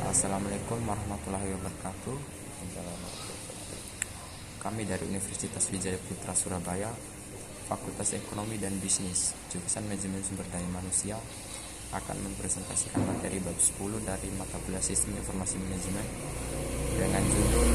Assalamualaikum warahmatullahi wabarakatuh. Kami dari Universitas Wijaya Putra Surabaya, Fakultas Ekonomi dan Bisnis, jurusan Manajemen Sumber Daya Manusia, akan mempresentasikan materi bab 10 dari mata kuliah Sistem Informasi Manajemen dengan judul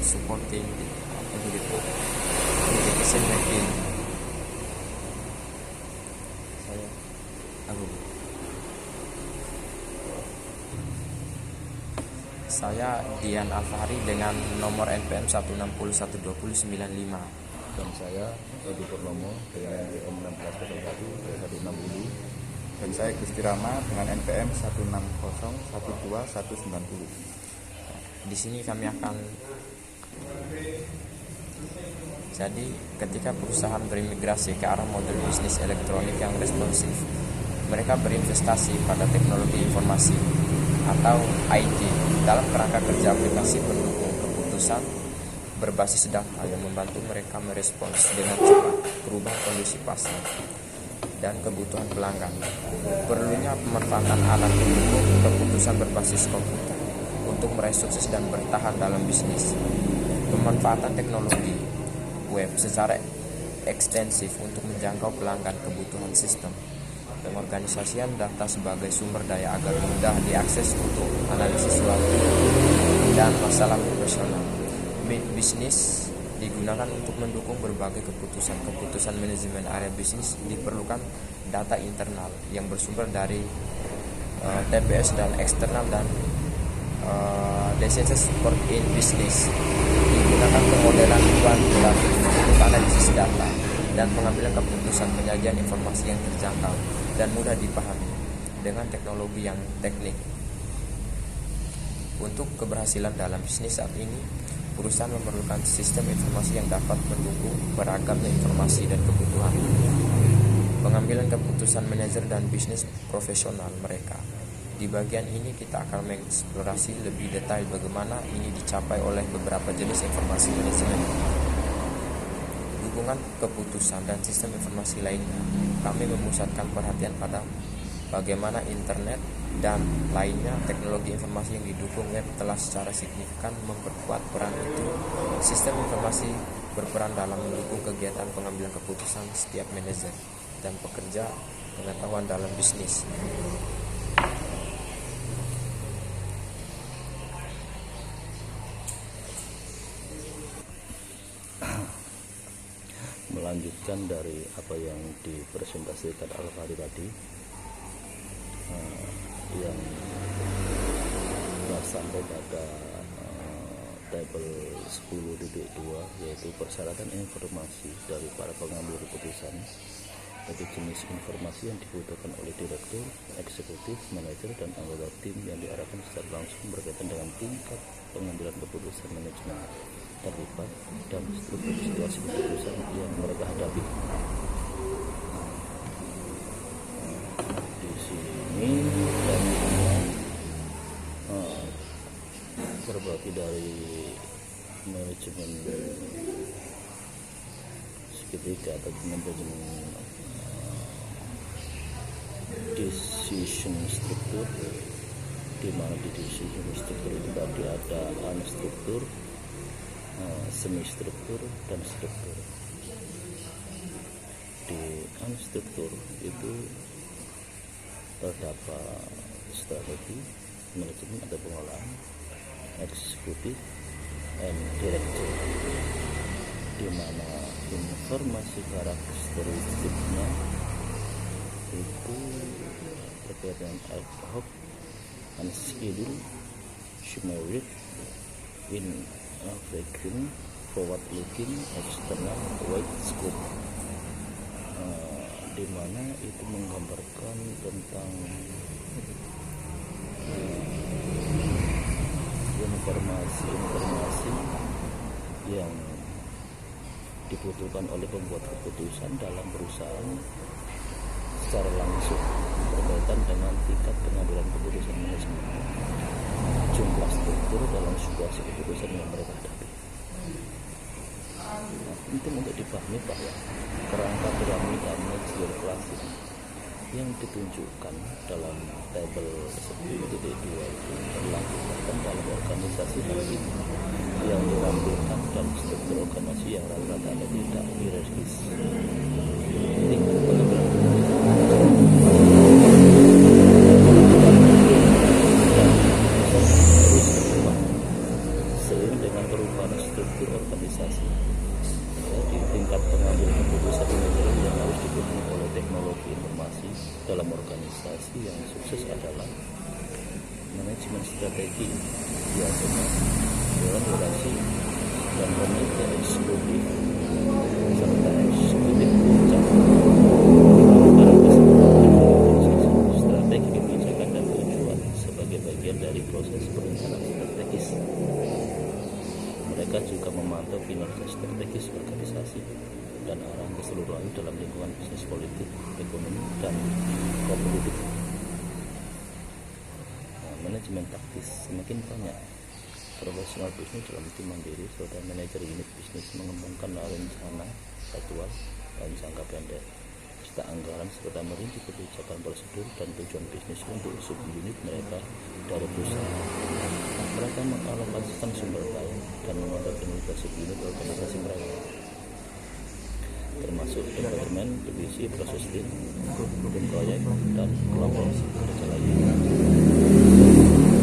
Supporting Decision Making. Saya Dian Alfahri dengan nomor NPM 160120955. Dan saya Edi Purnomo dengan NPM 1601-160. Dan saya Gusti Rama dengan NPM 160129190. Di sini kami akan ketika perusahaan berimigrasi ke arah model bisnis elektronik yang responsif, mereka berinvestasi pada teknologi informasi atau IT dalam kerangka kerja aplikasi pendukung keputusan berbasis data yang membantu mereka merespons dengan cepat perubahan kondisi pasar dan kebutuhan pelanggan. Perlunya pemanfaatan alat pendukung keputusan berbasis komputer untuk meraih sukses dan bertahan dalam bisnis. Pemanfaatan teknologi web secara ekstensif untuk menjangkau pelanggan, kebutuhan sistem, pengorganisasian data sebagai sumber daya agar mudah diakses untuk analisis suatu dan masalah profesional. Bisnis digunakan untuk mendukung berbagai keputusan manajemen area bisnis. Diperlukan data internal yang bersumber dari TPS dan eksternal dan decision support in business. Digunakan pemodelan kuantitatif untuk analisis data dan pengambilan keputusan, penyajian informasi yang terjangkau dan mudah dipahami dengan teknologi yang teknik. Untuk keberhasilan dalam bisnis saat ini, perusahaan memerlukan sistem informasi yang dapat mendukung beragamnya informasi dan kebutuhan pengambilan keputusan manajer dan bisnis profesional mereka. Di bagian ini kita akan mengeksplorasi lebih detail bagaimana ini dicapai oleh beberapa jenis informasi manajemen, dukungan keputusan, dan sistem informasi lainnya. Kami memusatkan perhatian pada bagaimana internet dan lainnya teknologi informasi yang didukung web telah secara signifikan memperkuat peran itu. Sistem informasi berperan dalam mendukung kegiatan pengambilan keputusan setiap manajer dan pekerja pengetahuan dalam bisnis. Melanjutkan dari apa yang dipresentasikan Alfahri tadi, yang sampai pada tabel 10.2, yaitu persyaratan informasi dari para pengambil keputusan, yaitu jenis informasi yang dibutuhkan oleh direktur, eksekutif, manajer, dan anggota tim yang diarahkan secara langsung berkaitan dengan tingkat pengambilan keputusan manajemen terlibat dan struktur situasi keputusan yang mereka hadapi. Di sini berbagi dari manajemen segitiga atau manajemen decision struktur, di mana di decision struktur itu tadi ada unstruktur, semi struktur, dan struktur. Di unstruktur itu terdapat strategi, manajemen atau pengolahan, eksekutif, dan direktur, di mana informasi karakteristiknya itu berkaitan ad hoc, unscheduled, summary, vacuum, forward looking, external, wide scope, di mana itu menggambarkan tentang informasi yang dibutuhkan oleh pembuat keputusan dalam perusahaan secara langsung berkaitan dengan tingkat pengambilan keputusan manajemen, jumlah struktur dalam situasi keputusan yang mereka hadapi. Penting untuk dipahami bahwa kerangka piramida Maslow klasik yang ditunjukkan dalam tabel 10.2 itu organisasi nanti yang ditampilkan dan struktur organisasi yang rata-rata ada tidak hierarkis. Tingkat pengambilan terus berkembang seiring dengan perubahan struktur organisasi. Jadi tingkat pengambilan keputusan manajemen yang harus didukung oleh teknologi informasi dalam organisasi yang sukses adalah manajemen strategi, biasanya dewan durasi dan komite eksekutif serta eksekutif puncak. Strategi kebijakan dan tujuan sebagai bagian dari proses perencanaan strategis. Mereka juga memantau kinerja strategis organisasi dan arahan keseluruhan dalam lingkungan bisnis, politik, ekonomi, dan politik. Manajemen taktis semakin banyak profesional bisnis dalam tim mandiri serta manajer unit bisnis mengembangkan rencana jadwal dan jangka pendek serta anggaran serta merinci kebijakan, prosedur, dan tujuan bisnis untuk sub-unit mereka dari perusahaan. Mereka mengalokasikan sumber daya dan mengatur kinerja sub-unit organisasi mereka, termasuk departemen, divisi, proses tim, grup proyek, dan kelompok kerja lainnya.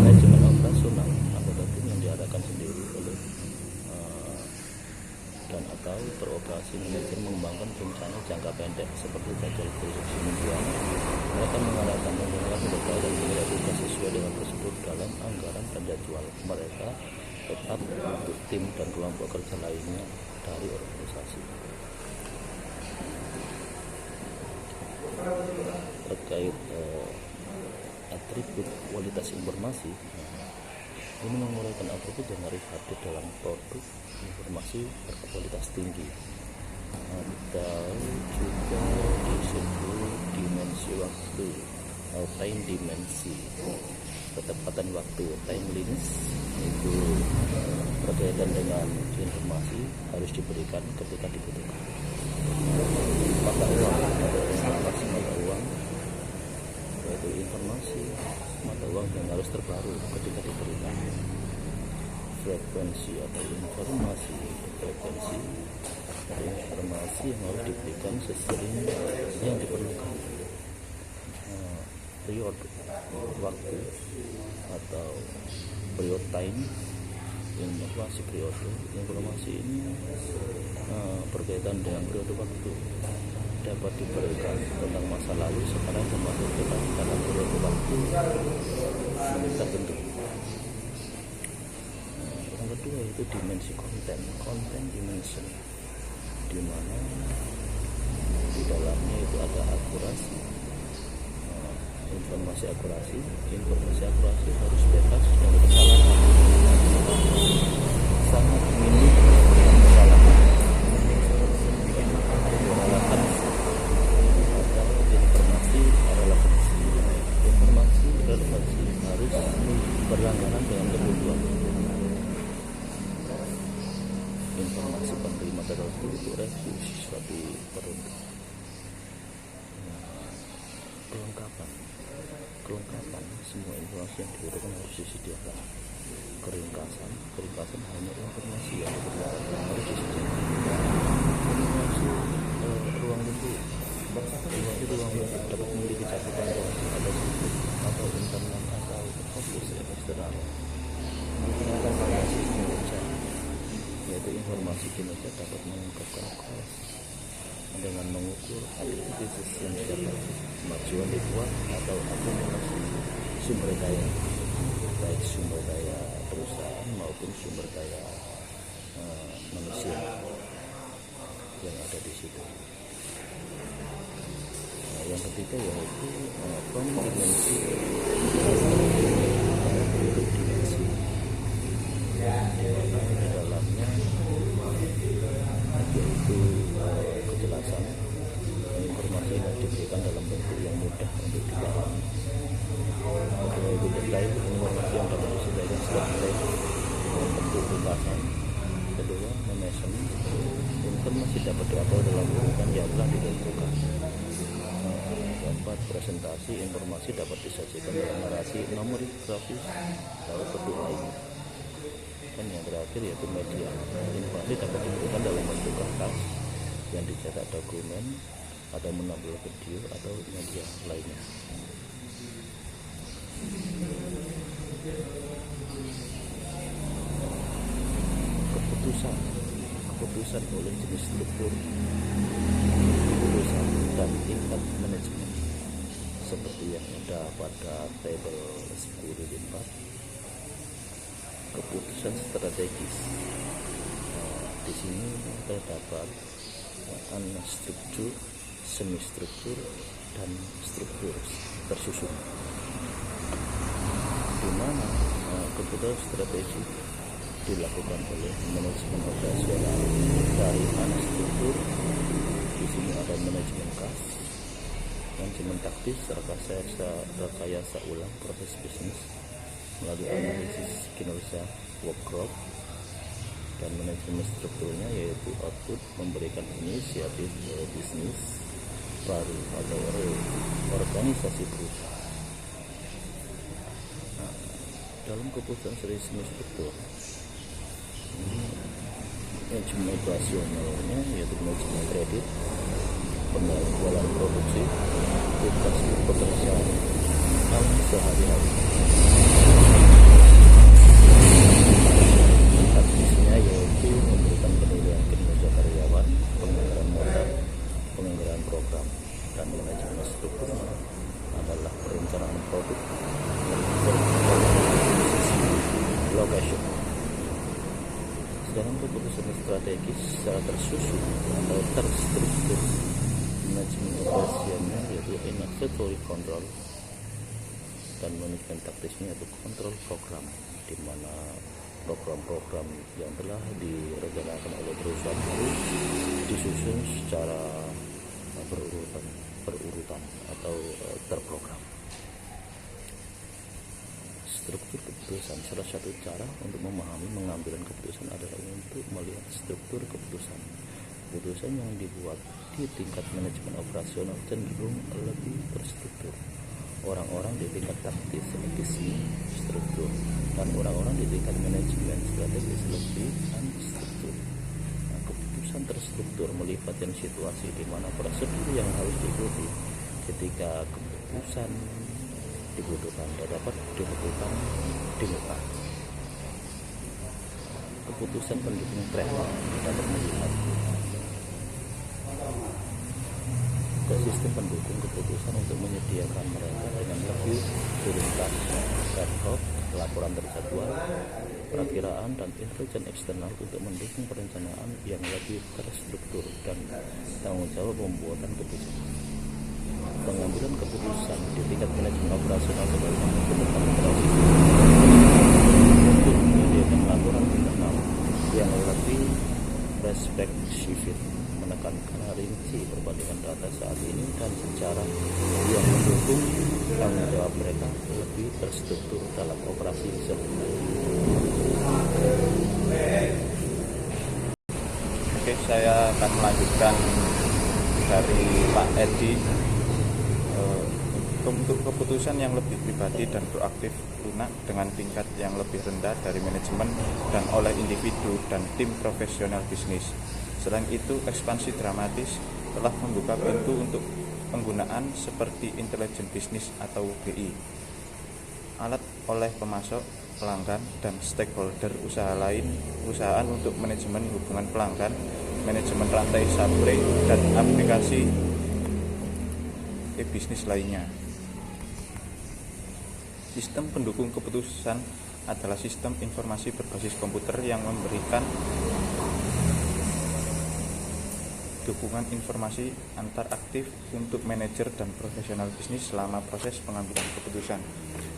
Manajemen operasional anggota tim yang diadakan sendiri oleh dan atau beroperasi manajer mengembangkan rencana jangka pendek seperti jadwal produksi mingguan. Mereka mengarahkan penggunaan data dan mengira tugas sesuai dengan prosedur dalam anggaran dan jadwal mereka tetap untuk tim dan kelompok kerja lainnya dari organisasi. Terkait atribut kualitas informasi, ini menguraikan atribut yang harus hadir dalam produk informasi berkualitas tinggi atau juga disebut dimensi waktu atau time dimensi, ketepatan waktu, timeliness, itu berkaitan dengan informasi harus diberikan ketika dibutuhkan. Mata uang atau informasi mata uang, yaitu informasi mata uang yang harus terbaru ketika diberikan. Frekuensi atau informasi frekuensi atau informasi yang harus diberikan sesering yang diperlukan. Period waktu atau period time, informasi periode, informasi ini berkaitan dengan periode waktu, dapat diberikan tentang masa lalu, sekarang, dan masa depan dalam periode waktu tertentu. Yang kedua itu dimensi konten dimension, di mana di dalamnya itu ada akurasi, informasi akurasi harus bebas dari kesalahan, sangat minim kesalahan. Informasi relevansi harus berlangganan dengan kebutuhan. Informasi penerima tertentu itu review sesuatu tertentu. Kelengkapan semua informasi yang dibutuhkan harus disediakan. Keringkasan hanya informasi yang dibutuhkan harus disediakan. Informasi ruang lingkup dapat memiliki cakupan luas atau internal atau fokus eksternal. Menggunakan informasi kinerja, yaitu informasi kinerja dapat mengungkapkan cost dengan mengukur aktivitas yang dapat kemajuan dibuat atau akumulasi sumber daya, baik sumber daya perusahaan maupun sumber daya manusia yang ada di situ. Yang ketiga yaitu dimensi di dalamnya yaitu kejelasan informasi yang diberikan dalam bentuk yang mudah untuk dipahami. Kedua itu detail, informasi yang dapat disediakan secara detail dalam bentuk ringkasan. Kedua, manajemen, informasi dapat diatur dalam ruangan yang telah ditentukan. Keempat, presentasi informasi dapat disajikan dalam narasi, nomor grafis, atau bentuk lainnya. Dan yang terakhir yaitu media. Informasi dapat diberikan dalam bentuk kertas yang dicetak dokumen atau menampil video atau media lainnya. Keputusan oleh jenis struktur keputusan dan tingkat manajemen seperti yang ada pada tabel 10.4. Keputusan strategis. Di sini terdapat struktur, semi struktur, dan struktur tersusun. Di mana keputusan strategi dilakukan oleh manajemen operasional dari struktur. Di sini ada manajemen kas, manajemen taktis, rekayasa ulang proses bisnis melalui analisis kinerja workshop, dan manajemen strukturnya yaitu output, memberikan inisiatif bisnis baru atau organisasi perusahaan. Dalam keputusan semi struktur, manajemen operasionalnya yaitu manajemen kredit, penjualan produksi, tugas pekerjaan sehari-hari. Taktisnya yaitu memberikan penilaian kinerja karyawan, penganggaran modal, penganggaran program, dan manajemen struktur adalah perencanaan produk, location. Sedangkan keputusan strategis secara tersusun atau terstruktur, manajemen operasionalnya yaitu executive control, dan manajemen taktisnya yaitu kontrol program, di mana program-program yang telah direncanakan oleh perusahaan harus disusun secara berurutan atau terprogram. Struktur keputusan. Salah satu cara untuk memahami pengambilan keputusan adalah untuk melihat struktur keputusan. Keputusan yang dibuat di tingkat manajemen operasional cenderung lebih terstruktur. Orang-orang di tingkat taktis lebih struktur, dan orang-orang di tingkat manajemen strategis lebih unstruktur. Keputusan terstruktur melibatkan situasi di mana prosedur yang harus diikuti ketika keputusan dibutuhkan dapat dilakukan di muka. Keputusan pendukung travel dapat melihat ke sistem pendukung keputusan untuk menyediakan mereka dengan lebih prioritas ad hoc, laporan terjadwal, perakiraan, dan intelijen eksternal untuk mendukung perencanaan yang lebih terstruktur dan tanggung jawab pembuatan keputusan. Pengambilan keputusan di tingkat manajemen operasional sebagai menggunakan operasi untuk menyediakan laporan internal yang lebih perspektif, menekankan rinci perbandingan data saat ini dan secara yang mendukung tanggung jawab mereka lebih terstruktur dalam operasi selanjutnya. Oke, saya akan melanjutkan dari Pak Edi. Untuk keputusan yang lebih pribadi dan proaktif lunak dengan tingkat yang lebih rendah dari manajemen dan oleh individu dan tim profesional bisnis. Selain itu, ekspansi dramatis telah membuka pintu untuk penggunaan seperti intelijen bisnis atau BI, alat oleh pemasok, pelanggan, dan stakeholder usahaan untuk manajemen hubungan pelanggan, manajemen rantai supply, dan aplikasi bisnis lainnya. Sistem pendukung keputusan adalah sistem informasi berbasis komputer yang memberikan dukungan informasi antar aktif untuk manajer dan profesional bisnis selama proses pengambilan keputusan.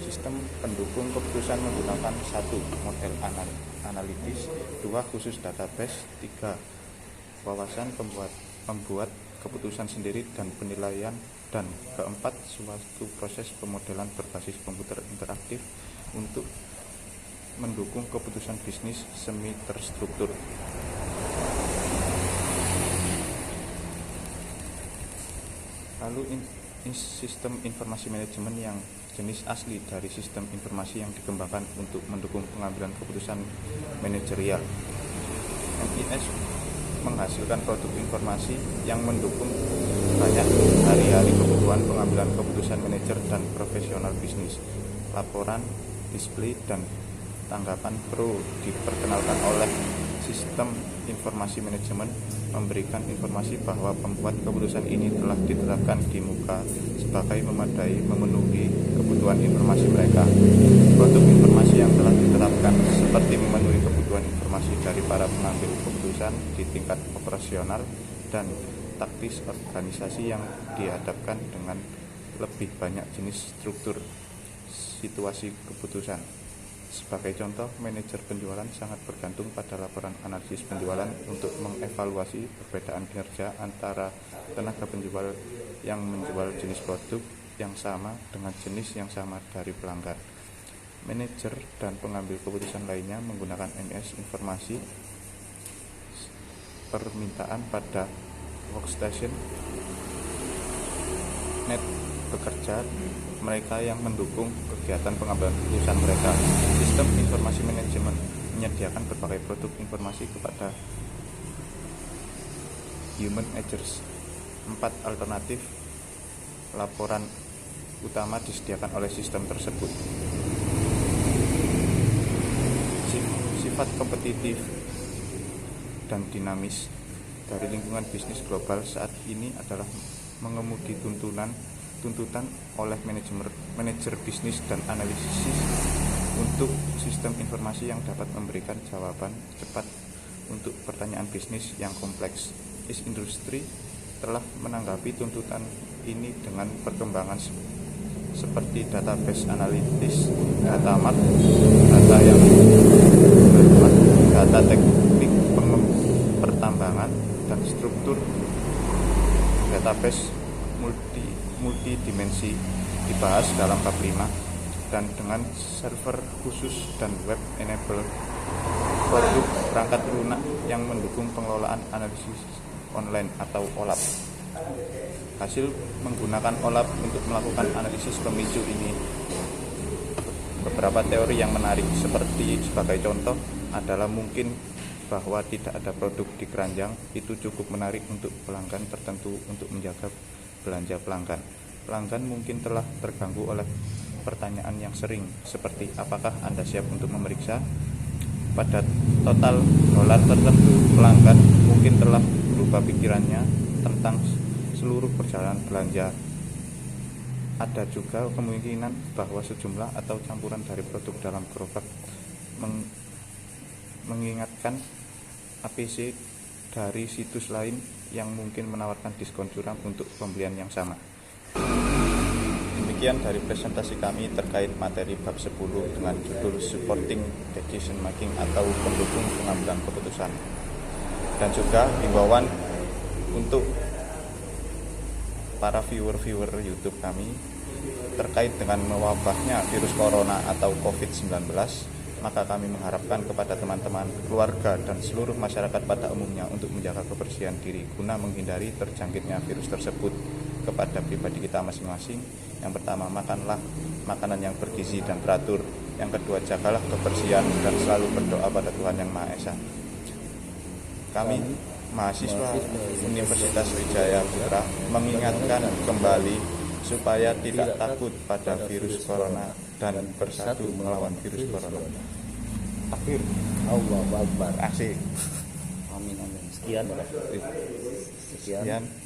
Sistem pendukung keputusan menggunakan 1. Model analitis, 2. Khusus database, 3. Wawasan pembuat keputusan sendiri dan penilaian, dan keempat, suatu proses pemodelan berbasis komputer interaktif untuk mendukung keputusan bisnis semi terstruktur. Lalu sistem informasi manajemen yang jenis asli dari sistem informasi yang dikembangkan untuk mendukung pengambilan keputusan manajerial. MIS menghasilkan produk informasi yang mendukung banyak hari-hari kebutuhan pengambilan keputusan manajer dan profesional bisnis. Laporan, display, dan tanggapan perlu diperkenalkan oleh sistem informasi manajemen, memberikan informasi bahwa pembuat keputusan ini telah diterapkan di muka sebagai memadai memenuhi kebutuhan informasi mereka. Produk informasi yang telah diterapkan seperti memenuhi kebutuhan informasi dari para pengambil keputusan di tingkat operasional dan taktis organisasi yang dihadapkan dengan lebih banyak jenis struktur situasi keputusan. Sebagai contoh, manajer penjualan sangat bergantung pada laporan analisis penjualan untuk mengevaluasi perbedaan kinerja antara tenaga penjual yang menjual jenis produk yang sama dengan jenis yang sama dari pelanggan. Manajer dan pengambil keputusan lainnya menggunakan MS informasi permintaan pada workstation net bekerja mereka yang mendukung kegiatan pengambilan keputusan mereka. Sistem informasi manajemen menyediakan berbagai produk informasi kepada human agents. 4 alternatif laporan utama disediakan oleh sistem tersebut. Sifat kompetitif dan dinamis dari lingkungan bisnis global saat ini adalah mengemudi tuntutan oleh manajer bisnis dan analisis untuk sistem informasi yang dapat memberikan jawaban cepat untuk pertanyaan bisnis yang kompleks. Industri telah menanggapi tuntutan ini dengan perkembangan seperti database analitis, data mart, data yang berkembang, data teknik pertambangan, dan struktur database multidimensi dibahas dalam bab 5, dan dengan server khusus dan web enable produk perangkat lunak yang mendukung pengelolaan analisis online atau OLAP. Hasil menggunakan OLAP untuk melakukan analisis pemicu ini. Beberapa teori yang menarik seperti sebagai contoh adalah mungkin bahwa tidak ada produk di keranjang itu cukup menarik untuk pelanggan tertentu untuk menjaga belanja pelanggan. Pelanggan mungkin telah terganggu oleh pertanyaan yang sering seperti apakah Anda siap untuk memeriksa? Pada total dolar tertentu, pelanggan mungkin telah berubah pikirannya tentang seluruh perjalanan belanja. Ada juga kemungkinan bahwa sejumlah atau campuran dari produk dalam gerobak mengingatkan APC dari situs lain yang mungkin menawarkan diskon curam untuk pembelian yang sama. Demikian dari presentasi kami terkait materi bab 10 dengan judul Supporting Decision Making atau pendukung pengambilan keputusan. Dan juga himbauan untuk para viewer YouTube kami terkait dengan mewabahnya virus corona atau COVID-19, maka kami mengharapkan kepada teman-teman, keluarga, dan seluruh masyarakat pada umumnya untuk menjaga kebersihan diri guna menghindari terjangkitnya virus tersebut kepada pribadi kita masing-masing. Yang pertama, makanlah makanan yang bergizi dan teratur. Yang kedua, jagalah kebersihan dan selalu berdoa pada Tuhan Yang Maha Esa. Kami, mahasiswa Universitas Wijaya Putra, mengingatkan kembali supaya tidak takut pada virus corona dan bersatu melawan virus corona. Takbir. Allahu Akbar. Asik. Amin. Sekian.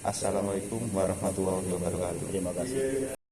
Assalamualaikum warahmatullahi wabarakatuh. Terima kasih.